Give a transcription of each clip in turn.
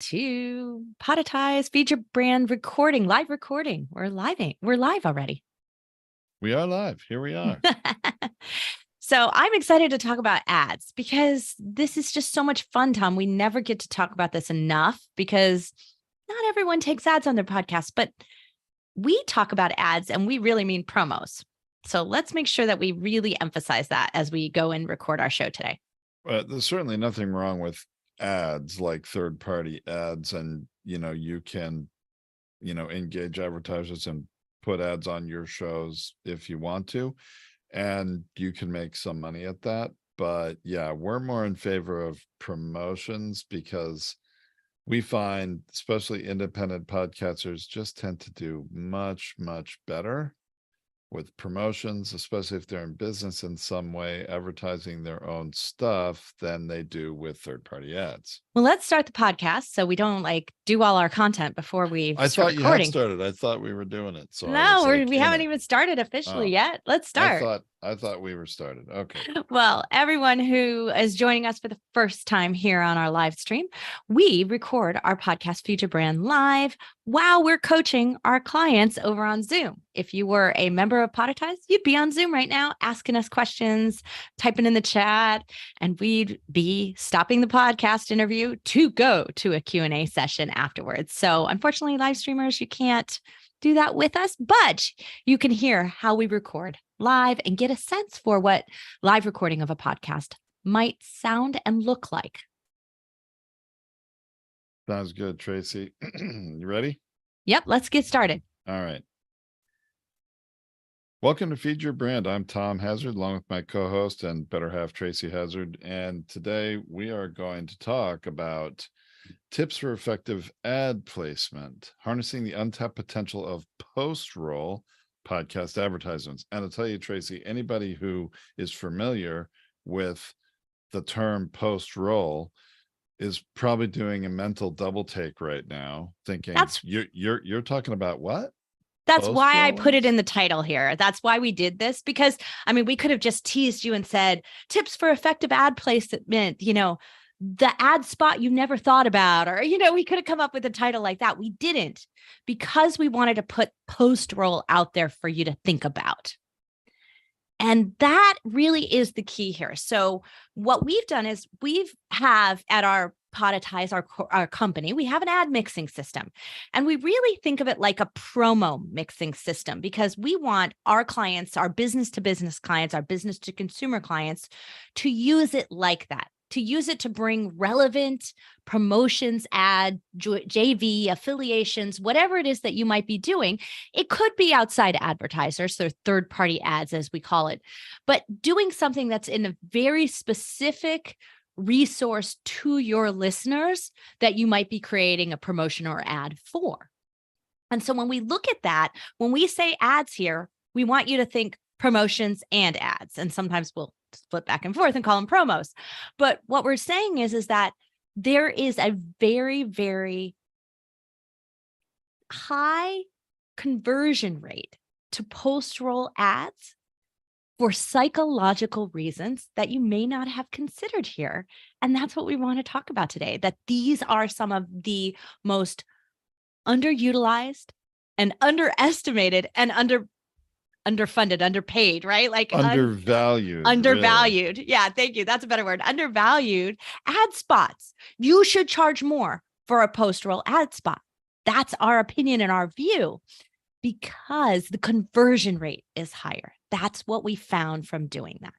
to Advertise feature brand recording, live recording. We're live already. We are live. Here we are. So I'm excited to talk about ads because this is just so much fun, Tom. We never get to talk about this enough because not everyone takes ads on their podcast, but we talk about ads and we really mean promos. So let's make sure that we really emphasize that as we go and record our show today. There's certainly nothing wrong with ads, like third-party ads, and you can engage advertisers and put ads on your shows if you want to, and you can make some money at that. But yeah, we're more in favor of promotions because we find especially independent podcasters just tend to do much better with promotions, especially if they're in business in some way, advertising their own stuff, than they do with third-party ads. Well, let's start the podcast so we don't do all our content before we I start thought you recording. had started. I thought we were doing it. So no, we haven't even started officially yet. Let's start. I thought we were started. Okay. Well, everyone who is joining us for the first time here on our live stream, we record our podcast Future Brand live while we're coaching our clients over on Zoom. If you were a member of Advertise, you'd be on Zoom right now, asking us questions, typing in the chat, and we'd be stopping the podcast interview to go to a Q&A session afterwards. So unfortunately, live streamers, you can't do that with us, but you can hear how we record live and get a sense for what live recording of a podcast might sound and look like. Sounds good, Tracy. You ready? Yep, let's get started. All right. Welcome to Feed Your Brand. I'm Tom Hazzard, along with my co-host and better half, Tracy Hazzard. And today we are going to talk about tips for effective ad placement, harnessing the untapped potential of post-roll podcast advertisements. And I'll tell you, Tracy, anybody who is familiar with the term post-roll is probably doing a mental double take right now, thinking you're talking about what? That's why I put it in the title here. That's why we did this, because we could have just teased you and said tips for effective ad placement, the ad spot you never thought about, or, we could have come up with a title like that. We didn't, because we wanted to put post-roll out there for you to think about. And that really is the key here. So what we've done is have at our Advertise, our company, we have an ad mixing system. And we really think of it like a promo mixing system, because we want our clients, our business to business clients, our business to consumer clients, to use it like that, to use it to bring relevant promotions, ad, JV, affiliations, whatever it is that you might be doing. It could be outside advertisers, so third-party ads, as we call it, but doing something that's in a very specific resource to your listeners that you might be creating a promotion or ad for. And so when we look at that, when we say ads here, we want you to think promotions and ads. And sometimes we'll split back and forth and call them promos. But what we're saying is that there is a very, very high conversion rate to post-roll ads for psychological reasons that you may not have considered here. And that's what we want to talk about today, that these are some of the most underutilized and underestimated and underfunded, underpaid, right? Like undervalued. Undervalued. Really. Yeah, thank you. That's a better word. Undervalued ad spots. You should charge more for a post-roll ad spot. That's our opinion and our view, because the conversion rate is higher. That's what we found from doing that.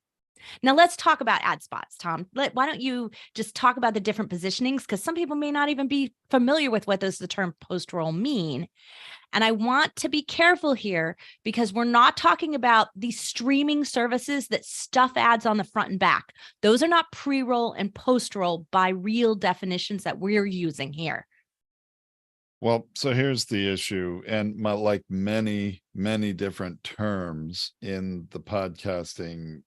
Now let's talk about ad spots, Tom. Why don't you just talk about the different positionings? Because some people may not even be familiar with what does the term post-roll mean. And I want to be careful here, because we're not talking about the streaming services that stuff ads on the front and back. Those are not pre-roll and post-roll by real definitions that we're using here. Well, so here's the issue, and like many different terms in the podcasting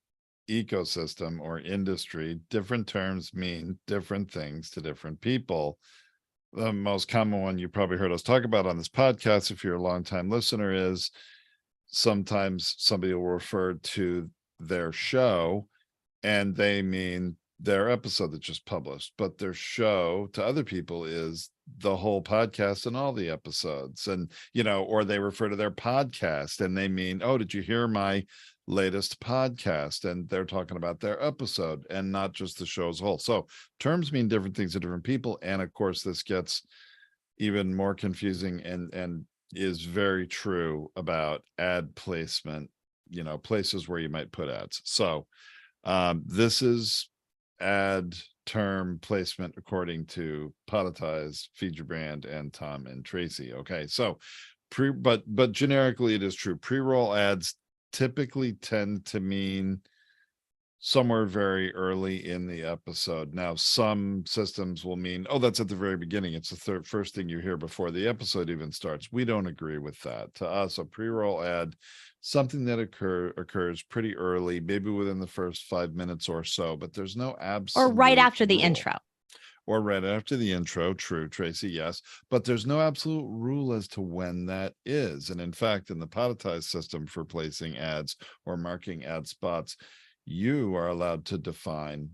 ecosystem or industry, different terms mean different things to different people. The most common one you probably heard us talk about on this podcast, if you're a longtime listener, is sometimes somebody will refer to their show and they mean their episode that just published, but their show to other people is the whole podcast and all the episodes. And, or they refer to their podcast and they mean, oh, did you hear my latest podcast? And they're talking about their episode and not just the show as a whole. So terms mean different things to different people. And of course, this gets even more confusing and is very true about ad placement, places where you might put ads. So this is ad term placement according to Advertise, Feed Your Brand, and Tom and Tracy. Okay, so but generically it is true. Pre-roll ads typically tend to mean somewhere very early in the episode. Now, some systems will mean, oh, that's at the very beginning. It's the first thing you hear before the episode even starts. We don't agree with that. To us, a pre-roll ad, something that occurs pretty early, maybe within the first 5 minutes or so, but there's no absolute or right after the rule. intro. Or right after the intro. True, Tracy, yes. But there's no absolute rule as to when that is. And in fact, in the Advertise system for placing ads or marking ad spots, you are allowed to define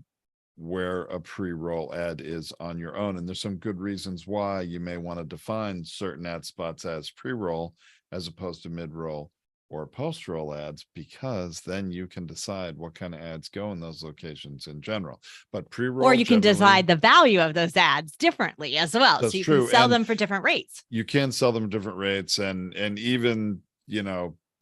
where a pre-roll ad is on your own. And there's some good reasons why you may want to define certain ad spots as pre-roll as opposed to mid-roll or post-roll ads, because then you can decide what kind of ads go in those locations in general. But pre-roll, or you can decide the value of those ads differently as well. That's so you true. can sell And them for different rates. You can sell them at different rates, and even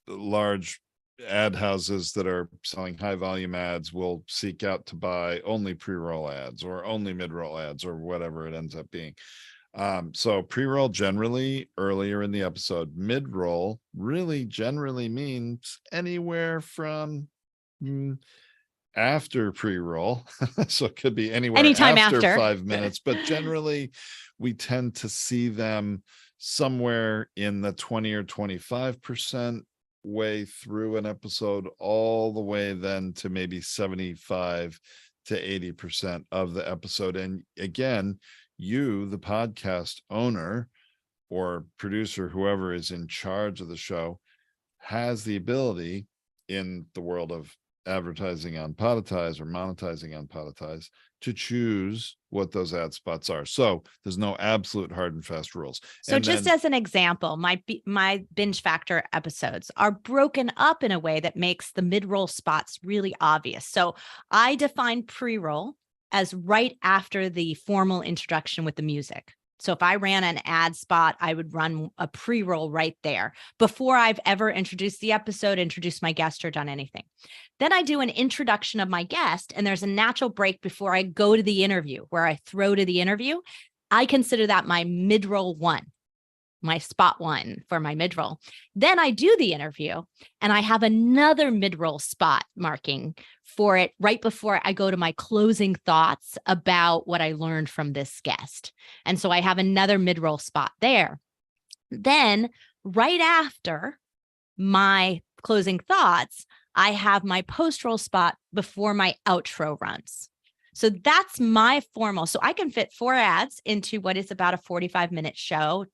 large ad houses that are selling high volume ads will seek out to buy only pre-roll ads or only mid-roll ads or whatever it ends up being. So pre-roll generally earlier in the episode. Mid-roll really generally means anywhere from after pre-roll. So it could be anywhere anytime after 5 minutes, but generally we tend to see them somewhere in the 20 or 25% way through an episode, all the way then to maybe 75 to 80% of the episode. And again, you, the podcast owner or producer, whoever is in charge of the show, has the ability in the world of advertising on Advertise or monetizing on Advertise to choose what those ad spots are. So there's no absolute hard and fast rules. So just as an example, my binge factor episodes are broken up in a way that makes the mid-roll spots really obvious. So I define pre-roll as right after the formal introduction with the music. So if I ran an ad spot, I would run a pre-roll right there before I've ever introduced the episode, introduced my guest, or done anything. Then I do an introduction of my guest, and there's a natural break before I go to the interview where I throw to the interview. I consider that my mid-roll one, my spot one for my mid-roll. Then I do the interview and I have another mid-roll spot marking for it right before I go to my closing thoughts about what I learned from this guest. And so I have another mid-roll spot there. Then right after my closing thoughts, I have my post-roll spot before my outro runs. So that's my formal. So I can fit 4 ads into what is about a 45-minute show.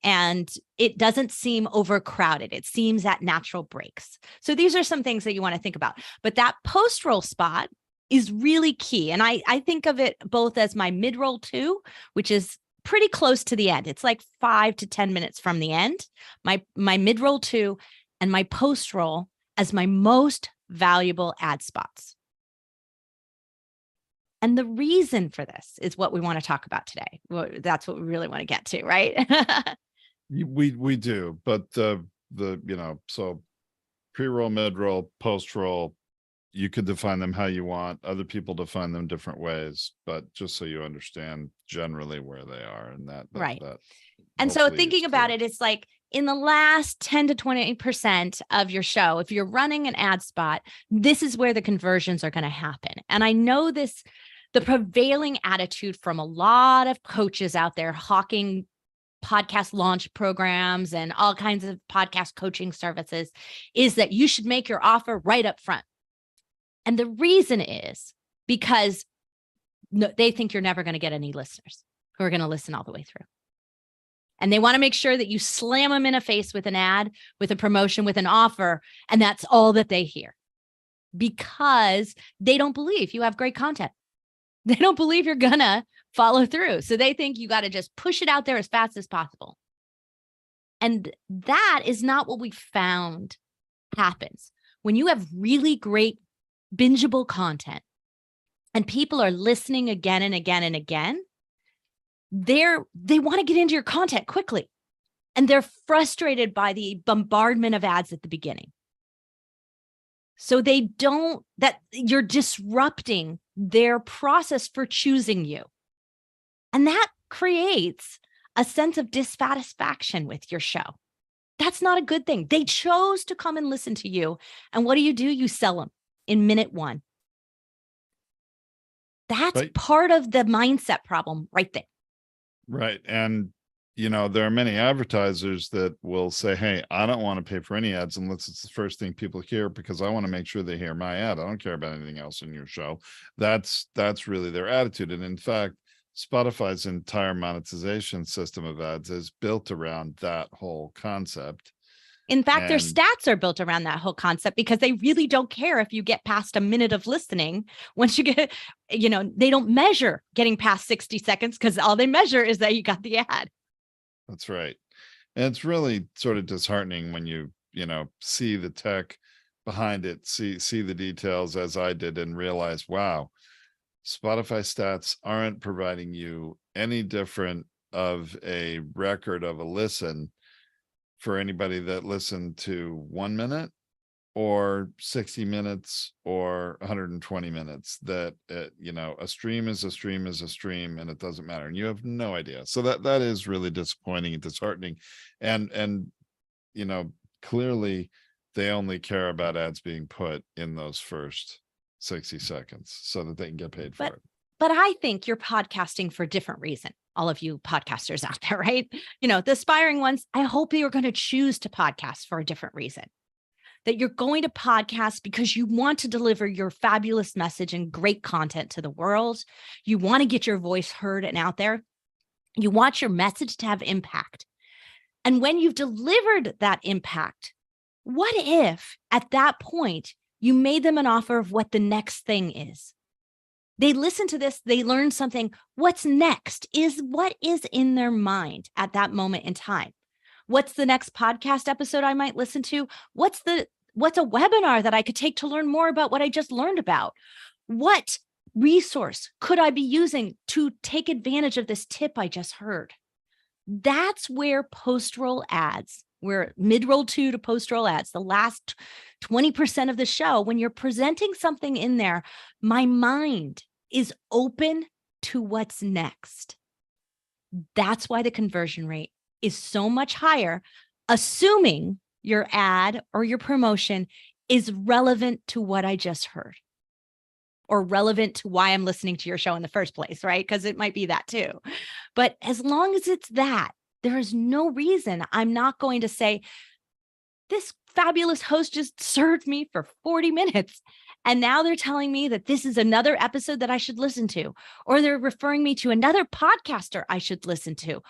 And it doesn't seem overcrowded. It seems at natural breaks. So these are some things that you want to think about. But that post-roll spot is really key. And I think of it both as my mid-roll 2, which is pretty close to the end. It's like 5 to 10 minutes from the end. My mid-roll 2 and my post-roll as my most valuable ad spots. And the reason for this is what we want to talk about today. Well, that's what we really want to get to, right? We do, but so pre-roll, mid-roll, post-roll, you could define them how you want. Other people define them different ways, but just so you understand generally where they are, and that right. That and so thinking about it, it's like in the last 10 to 20% of your show, if you're running an ad spot, this is where the conversions are going to happen. And I know this. The prevailing attitude from a lot of coaches out there hawking podcast launch programs and all kinds of podcast coaching services is that you should make your offer right up front. And the reason is because they think you're never going to get any listeners who are going to listen all the way through. And they want to make sure that you slam them in the face with an ad, with a promotion, with an offer, and that's all that they hear because they don't believe you have great content. They don't believe you're gonna follow through. So they think you got to just push it out there as fast as possible. And that is not what we found happens. When you have really great bingeable content and people are listening again and again and again, they want to get into your content quickly. And they're frustrated by the bombardment of ads at the beginning. So that you're disrupting their process for choosing you. And that creates a sense of dissatisfaction with your show. That's not a good thing. They chose to come and listen to you. And what do? You sell them in minute one. That's Right. part of the mindset problem right there. Right. And, there are many advertisers that will say, hey, I don't want to pay for any ads unless it's the first thing people hear, because I want to make sure they hear my ad. I don't care about anything else in your show. That's really their attitude. And in fact, Spotify's entire monetization system of ads is built around that whole concept. In fact, their stats are built around that whole concept because they really don't care if you get past a minute of listening. Once you get, they don't measure getting past 60 seconds because all they measure is that you got the ad. That's right. And it's really sort of disheartening when you see the tech behind it, see the details as I did, and realize, wow, Spotify stats aren't providing you any different of a record of a listen for anybody that listened to 1 minute or 60 minutes or 120 minutes. That a stream is a stream is a stream, and it doesn't matter, and you have no idea. So that is really disappointing and disheartening. And clearly they only care about ads being put in those first 60 seconds so that they can get paid for it. But I think you're podcasting for a different reason. All of you podcasters out there, right? The aspiring ones, I hope you're going to choose to podcast for a different reason. That you're going to podcast because you want to deliver your fabulous message and great content to the world. You want to get your voice heard and out there. You want your message to have impact. And when you've delivered that impact, what if at that point you made them an offer of what the next thing is? They listen to this, they learn something. What's next is what is in their mind at that moment in time. What's the next podcast episode I might listen to? What's a webinar that I could take to learn more about what I just learned about? What resource could I be using to take advantage of this tip I just heard? That's where post-roll ads, where mid-roll 2 to post-roll ads, the last 20% of the show, when you're presenting something in there, my mind is open to what's next. That's why the conversion rate is so much higher, assuming your ad or your promotion is relevant to what I just heard, or relevant to why I'm listening to your show in the first place, right? Because it might be that too. But as long as it's that, there is no reason I'm not going to say, this fabulous host just served me for 40 minutes. And now they're telling me that this is another episode that I should listen to, or they're referring me to another podcaster I should listen to,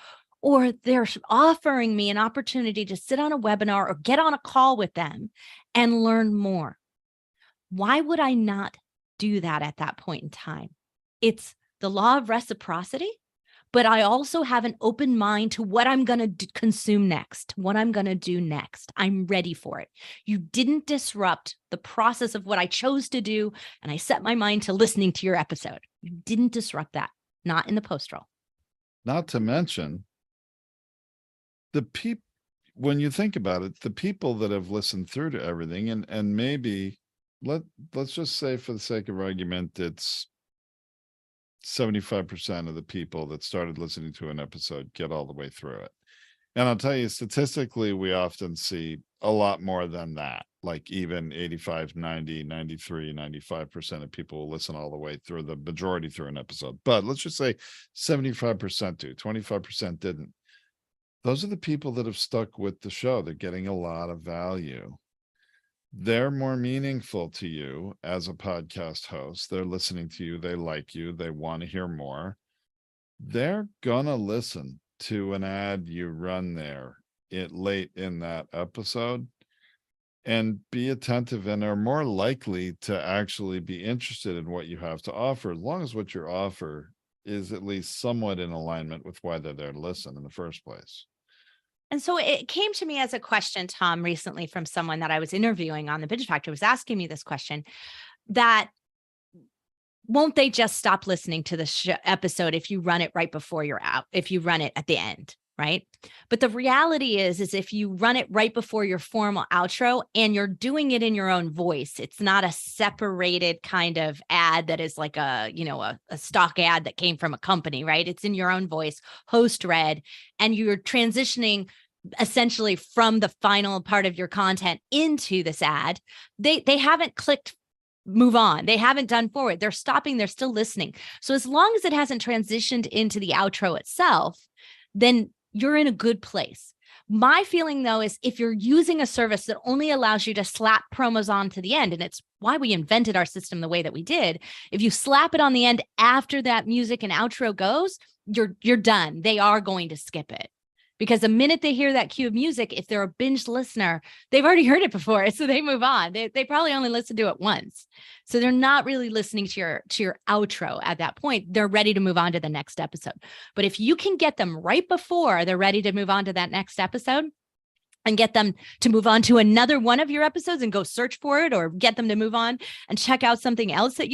or they're offering me an opportunity to sit on a webinar or get on a call with them and learn more. Why would I not do that at that point in time? It's the law of reciprocity, but I also have an open mind to what I'm going to consume next, what I'm going to do next. I'm ready for it. You didn't disrupt the process of what I chose to do, and I set my mind to listening to your episode. You didn't disrupt that, not in the post-roll. Not to mention when you think about it, the people that have listened through to everything, and maybe let's just say, for the sake of argument, it's 75% of the people that started listening to an episode get all the way through it. And I'll tell you, statistically, we often see a lot more than that. Like even 85, 90, 93, 95% of people will listen all the way through, the majority through an episode. But let's just say 75% do, 25% didn't. Those are the people that have stuck with the show. They're getting a lot of value. They're more meaningful to you as a podcast host. They're listening to you. They like you. They want to hear more. They're going to listen to an ad you run there late in that episode. and be attentive and are more likely to actually be interested in what you have to offer, as long as what you offer is at least somewhat in alignment with why they're there to listen in the first place. And so it came to me as a question, Tom, recently from someone that I was interviewing on the Binge Factor was asking me this question, that won't they just stop listening to the episode if you run it right before you're out, if you run it at the end, right? But the reality is if you run it right before your formal outro and you're doing it in your own voice, it's not a separated kind of ad that is like a stock ad that came from a company, right? It's in your own voice, host read, and you're transitioning essentially from the final part of your content into this ad. They haven't clicked move on. They haven't done forward. They're stopping. They're still listening. So as long as it hasn't transitioned into the outro itself, then you're in a good place. My feeling, though, is if you're using a service that only allows you to slap promos on to the end, and it's why we invented our system the way that we did, if you slap it on the end after that music and outro goes, you're done. They are going to skip it. Because the minute they hear that cue of music, if they're a binge listener, they've already heard it before, so they move on. They probably only listen to it once. So they're not really listening to your outro at that point. They're ready to move on to the next episode. But if you can get them right before they're ready to move on to that next episode and get them to move on to another one of your episodes and go search for it, or get them to move on and check out something else that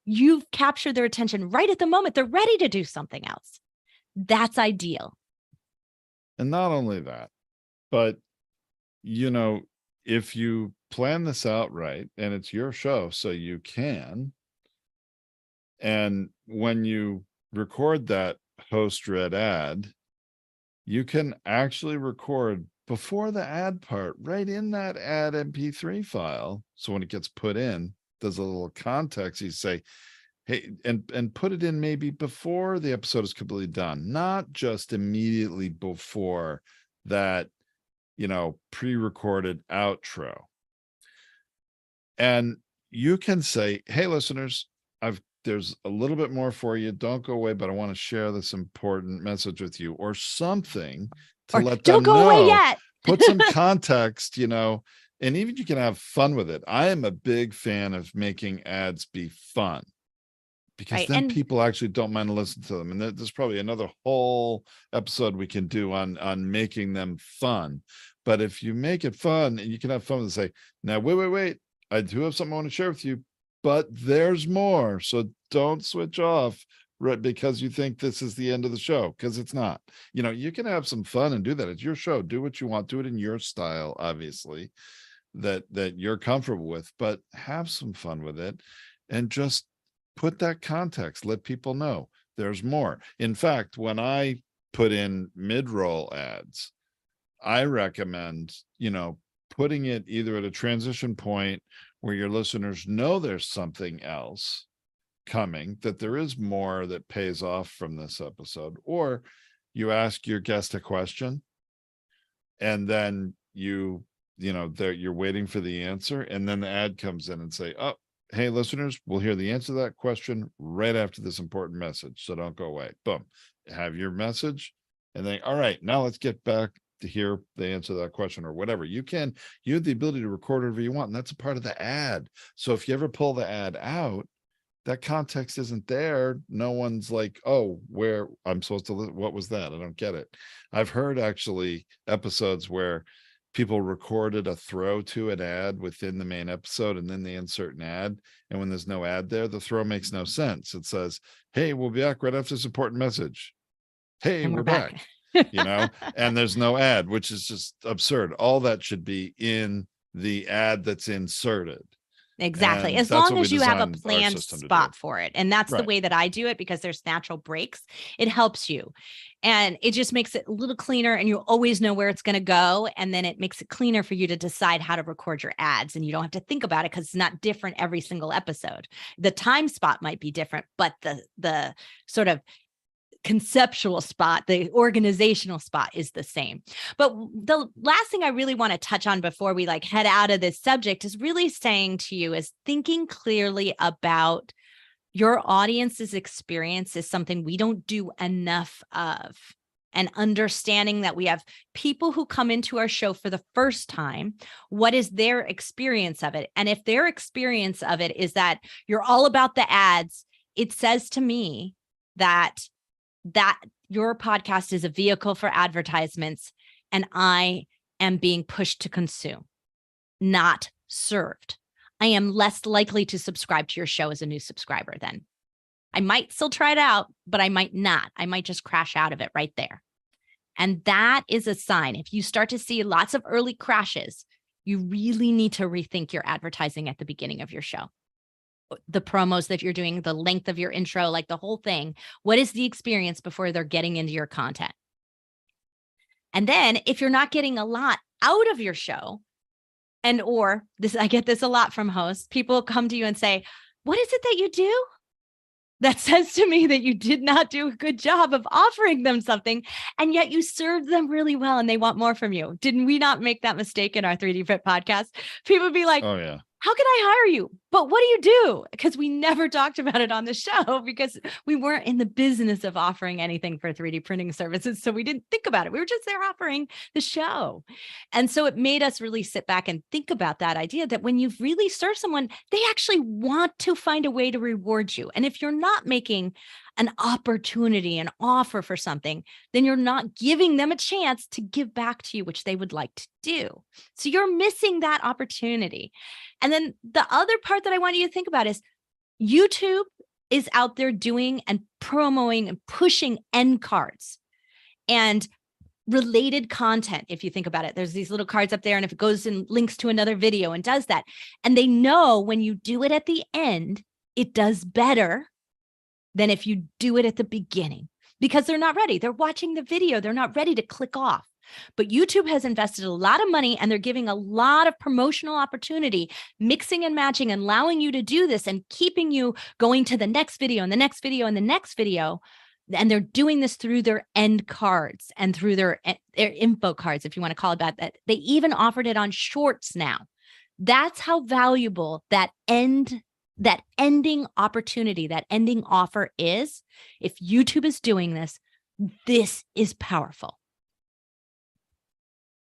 you've captured their attention right at the moment. They're ready to do something else. That's ideal. And not only that, but, if you plan this out right, and it's your show, so you can, and when you record that host read ad, you can actually record before the ad part right in that ad MP3 file. So when it gets put in, there's a little context. You say, hey, and put it in maybe before the episode is completely done, not just immediately before that, pre-recorded outro. And you can say, hey, listeners, there's a little bit more for you. Don't go away, but I want to share this important message with you, or something to let them know. Don't go away yet. Put some context, and even you can have fun with it. I am a big fan of making ads be fun, because right. then people actually don't mind to listen to them. And there's probably another whole episode we can do on making them fun. But if you make it fun, and you can have fun and say, now, wait, I do have something I want to share with you, but there's more. So don't switch off right because you think this is the end of the show, because it's not. You can have some fun and do that. It's your show. Do what you want. Do it in your style, obviously, that you're comfortable with, but have some fun with it, and just put that context. Let people know there's more. In fact, when I put in mid-roll ads, I recommend, putting it either at a transition point where your listeners know there's something else coming, that there is more that pays off from this episode, or you ask your guest a question, and then you're waiting for the answer, and then the ad comes in and say, oh, hey, listeners, we'll hear the answer to that question right after this important message, so don't go away. Boom. Have your message, and then, all right, now let's get back to hear the answer to that question, or whatever. You have the ability to record whatever you want, and that's a part of the ad. So if you ever pull the ad out, that context isn't there. No one's like, oh, where I'm supposed to what was that? I don't get it. I've heard actually episodes where people recorded a throw to an ad within the main episode, and then they insert an ad, and when there's no ad there, the throw makes no sense. It says, hey, we'll be back right after this important message. Hey, And we're back. And there's no ad, which is just absurd. All that should be in the ad that's inserted. Exactly. And as long as you have a planned spot for it. And that's the way that I do it, because there's natural breaks. It helps you. And it just makes it a little cleaner, and you always know where it's going to go. And then it makes it cleaner for you to decide how to record your ads. And you don't have to think about it, because it's not different every single episode. The time spot might be different, but the sort of conceptual spot, the organizational spot is the same. But the last thing I really want to touch on before we head out of this subject is really saying to you is thinking clearly about your audience's experience is something we don't do enough of. and understanding that we have people who come into our show for the first time. What is their experience of it? And if their experience of it is that you're all about the ads, it says to me that your podcast is a vehicle for advertisements, and I am being pushed to consume, not served. I am less likely to subscribe to your show as a new subscriber then. I might still try it out, but I might not. I might just crash out of it right there. And that is a sign. If you start to see lots of early crashes, you really need to rethink your advertising at the beginning of your show. The promos that you're doing, the length of your intro, like the whole thing. What is the experience before they're getting into your content? And then if you're not getting a lot out of your show, or this, I get this a lot from hosts, people come to you and say, what is it that you do? That says to me that you did not do a good job of offering them something, and yet you served them really well and they want more from you. Didn't we not make that mistake in our 3D Fit podcast? People would be like, oh yeah, how can I hire you? But what do you do? Because we never talked about it on the show because we weren't in the business of offering anything for 3D printing services. So we didn't think about it. We were just there offering the show. And so it made us really sit back and think about that idea that when you've really served someone, they actually want to find a way to reward you. And if you're not making an opportunity, an offer for something, then you're not giving them a chance to give back to you, which they would like to do. So you're missing that opportunity. And then the other part that I want you to think about is YouTube is out there doing and promoting and pushing end cards and related content. If you think about it, there's these little cards up there, and if it goes and links to another video and does that, and they know when you do it at the end, it does better than if you do it at the beginning, because they're not ready. They're watching the video. They're not ready to click off. But YouTube has invested a lot of money, and they're giving a lot of promotional opportunity, mixing and matching and allowing you to do this and keeping you going to the next video and the next video and the next video. And they're doing this through their end cards and through their info cards, if you want to call it that. They even offered it on shorts now. That's how valuable that ending opportunity, that ending offer is. If YouTube is doing this, this is powerful.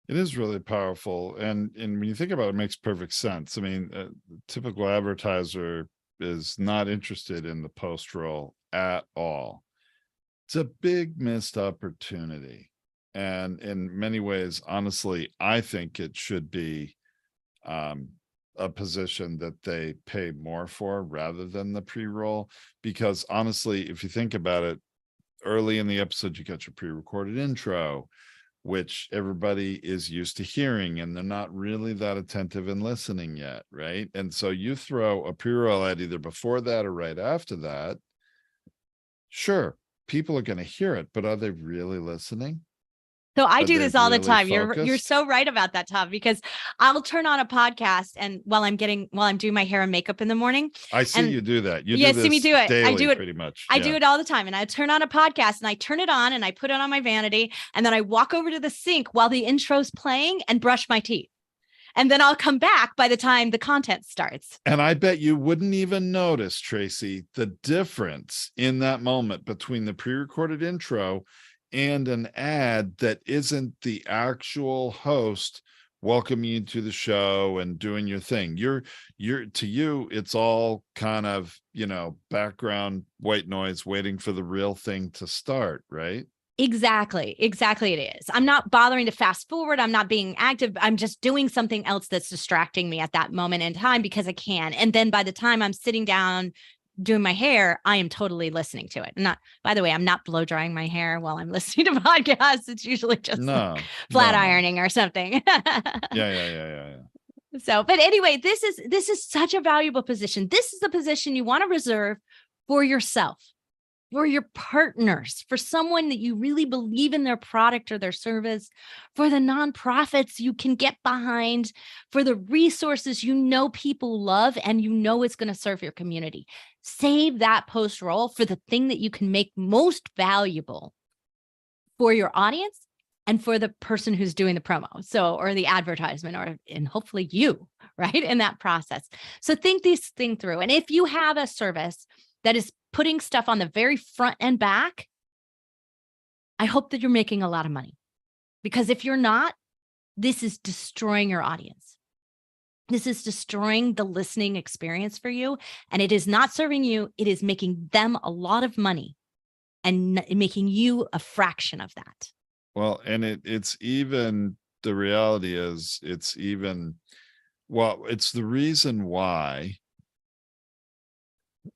It is really powerful. And when you think about it, it makes perfect sense. I mean, a typical advertiser is not interested in the post roll at all. It's a big missed opportunity. And in many ways, honestly, I think it should be a position that they pay more for rather than the pre-roll. Because honestly, if you think about it, early in the episode, you got your pre-recorded intro, which everybody is used to hearing, and they're not really that attentive and listening yet, right? And so you throw a pre-roll ad either before that or right after that. Sure, people are going to hear it, but are they really listening? So I do this all the time. You're so right about that, Tom, because I'll turn on a podcast, and while I'm doing my hair and makeup in the morning. I see you do that. You see me do it. Daily, I do it pretty much. I do it all the time. And I turn on a podcast and I turn it on and I put it on my vanity, and then I walk over to the sink while the intro's playing and brush my teeth. And then I'll come back by the time the content starts. And I bet you wouldn't even notice, Tracy, the difference in that moment between the pre-recorded intro and an ad that isn't the actual host welcoming you to the show and doing your thing. To you, it's all kind of, background white noise waiting for the real thing to start, right? Exactly it is. I'm not bothering to fast forward. I'm not being active. I'm just doing something else that's distracting me at that moment in time because I can. And then by the time I'm sitting down doing my hair, I am totally listening to it. By the way, I'm not blow drying my hair while I'm listening to podcasts. It's usually just flat ironing or something. Yeah. So, but anyway, this is such a valuable position. This is the position you want to reserve for yourself, for your partners, for someone that you really believe in their product or their service, for the nonprofits you can get behind, for the resources people love and it's going to serve your community. Save that post roll for the thing that you can make most valuable for your audience and for the person who's doing the promo, or the advertisement, and hopefully you, right, in that process. So think this thing through. And if you have a service that is putting stuff on the very front and back, I hope that you're making a lot of money, because if you're not, this is destroying your audience. This is destroying the listening experience for you, and it is not serving you. It is making them a lot of money and making you a fraction of that. Well, and it's even, the reality is it's even, well, it's the reason why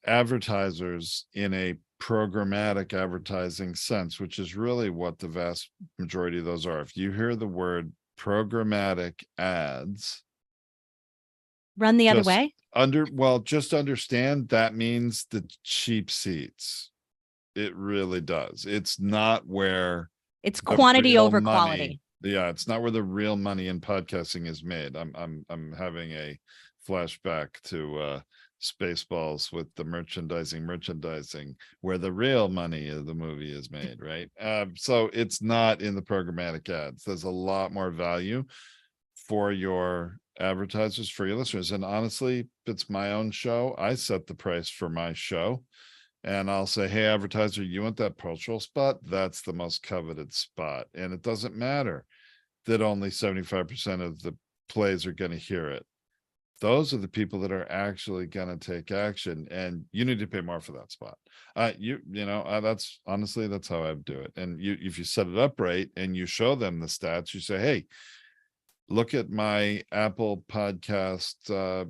advertisers in a programmatic advertising sense, which is really what the vast majority of those are. If you hear the word programmatic ads, Run the other way. Just understand that means the cheap seats. It really does. It's not where it's quantity over money, quality. Yeah, it's not where the real money in podcasting is made. I'm having a flashback to Spaceballs with the merchandising, where the real money of the movie is made, right? So it's not in the programmatic ads. There's a lot more value for your advertisers, for your listeners. And honestly, if it's my own show, I set the price for my show. And I'll say, hey, advertiser, you want that cultural spot? That's the most coveted spot. And it doesn't matter that only 75% of the plays are going to hear it. Those are the people that are actually going to take action, and you need to pay more for that spot. That's honestly, that's how I do it. And if you set it up right and you show them the stats, you say, hey, look at my Apple podcast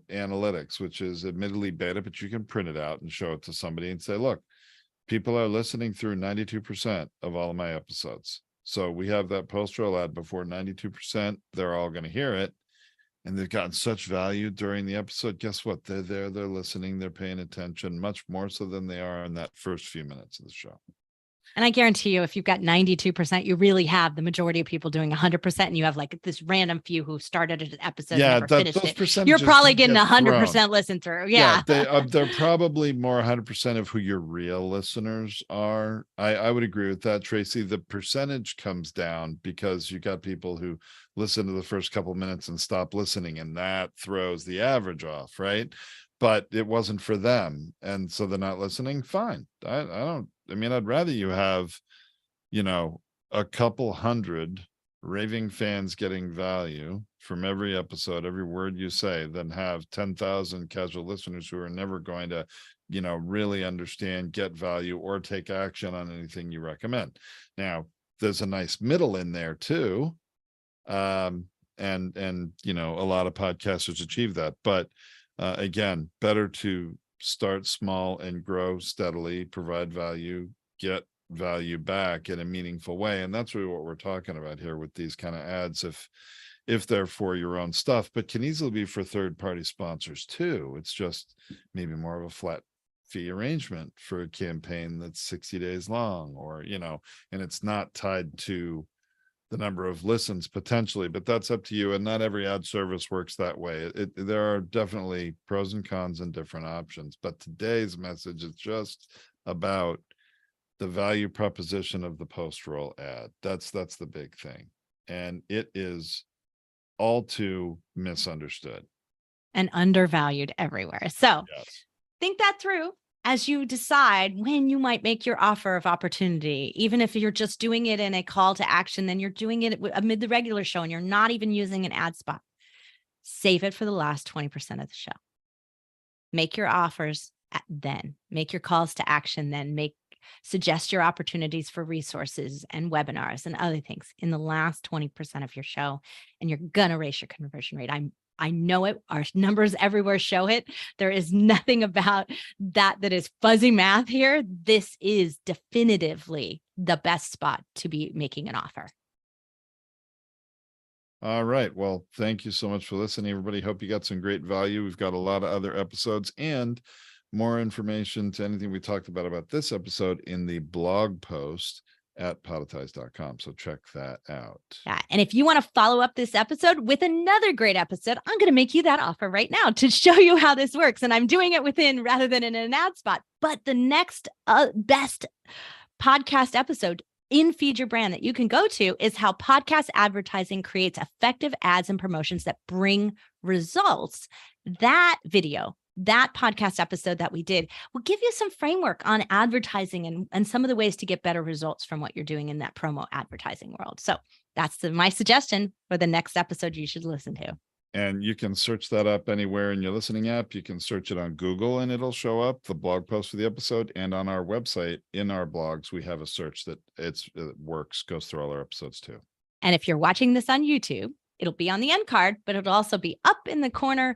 analytics, which is admittedly beta, but you can print it out and show it to somebody and say, look, people are listening through 92% of all of my episodes. So we have that post-roll ad before 92%. They're all going to hear it. And they've gotten such value during the episode. Guess what? They're there, they're listening, they're paying attention, much more so than they are in that first few minutes of the show. And I guarantee you, if you've got 92%, you really have the majority of people doing 100%, and you have like this random few who started an episode and never finished it. You're probably getting 100% listen through. Yeah. They're probably more 100% of who your real listeners are. I would agree with that, Tracy. The percentage comes down because you got people who listen to the first couple minutes and stop listening, and that throws the average off, right? But it wasn't for them, and so they're not listening. Fine. I'd rather you have, a couple hundred raving fans getting value from every episode, every word you say, than have 10,000 casual listeners who are never going to, really understand, get value, or take action on anything you recommend. Now, there's a nice middle in there too. And a lot of podcasters achieve that, but again, better to start small and grow steadily, provide value, get value back in a meaningful way. And that's really what we're talking about here with these kind of ads, if they're for your own stuff, but can easily be for third-party sponsors too. It's just maybe more of a flat fee arrangement for a campaign that's 60 days long, or, and it's not tied to the number of listens potentially, but that's up to you. And not every ad service works that way. There are definitely pros and cons and different options, but today's message is just about the value proposition of the post-roll ad. That's the big thing. And it is all too misunderstood and undervalued everywhere. So yes. Think that through as you decide when you might make your offer of opportunity. Even if you're just doing it in a call to action, then you're doing it amid the regular show and you're not even using an ad spot. Save it for the last 20% of the show. Make your offers then. Make your calls to action then. Suggest your opportunities for resources and webinars and other things in the last 20% of your show, and you're gonna raise your conversion rate. I know it. Our numbers everywhere show it. There is nothing about that is fuzzy math here. This is definitively the best spot to be making an offer. All right. Well, thank you so much for listening, everybody. Hope you got some great value. We've got a lot of other episodes and more information to anything we talked about this episode in the blog post at Advertise.com. So check that out. Yeah. And if you want to follow up this episode with another great episode, I'm going to make you that offer right now to show you how this works. And I'm doing it within rather than in an ad spot. But the next best podcast episode in Feed Your Brand that you can go to is how podcast advertising creates effective ads and promotions that bring results. That video that podcast episode that we did will give you some framework on advertising and some of the ways to get better results from what you're doing in that promo advertising world. So that's my suggestion for the next episode you should listen to. And you can search that up anywhere in your listening app. You can search it on Google and it'll show up, the blog post for the episode. And on our website, in our blogs, we have a search that it works, goes through all our episodes too. And if you're watching this on YouTube, it'll be on the end card, but it'll also be up in the corner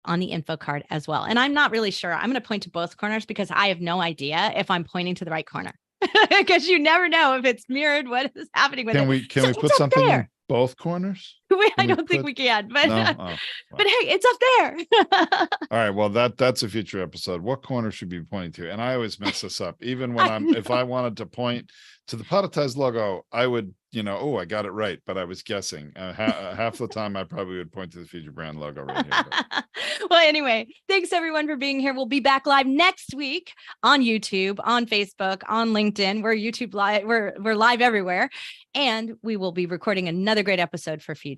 on the info card as well. And I'm not really sure. I'm going to point to both corners because I have no idea if I'm pointing to the right corner because you never know if it's mirrored what is happening with it. Can we put something in both corners? I don't think we can, but but hey, it's up there. All right. Well, that's a future episode. What corner should we be pointing to? And I always mess this up. Even when if I wanted to point to the Advertise logo, I would, I got it right, but I was guessing. Half the time I probably would point to the Future Brand logo right here. But. Well, anyway, thanks everyone for being here. We'll be back live next week on YouTube, on Facebook, on LinkedIn. We're YouTube live. We're live everywhere. And we will be recording another great episode for Future.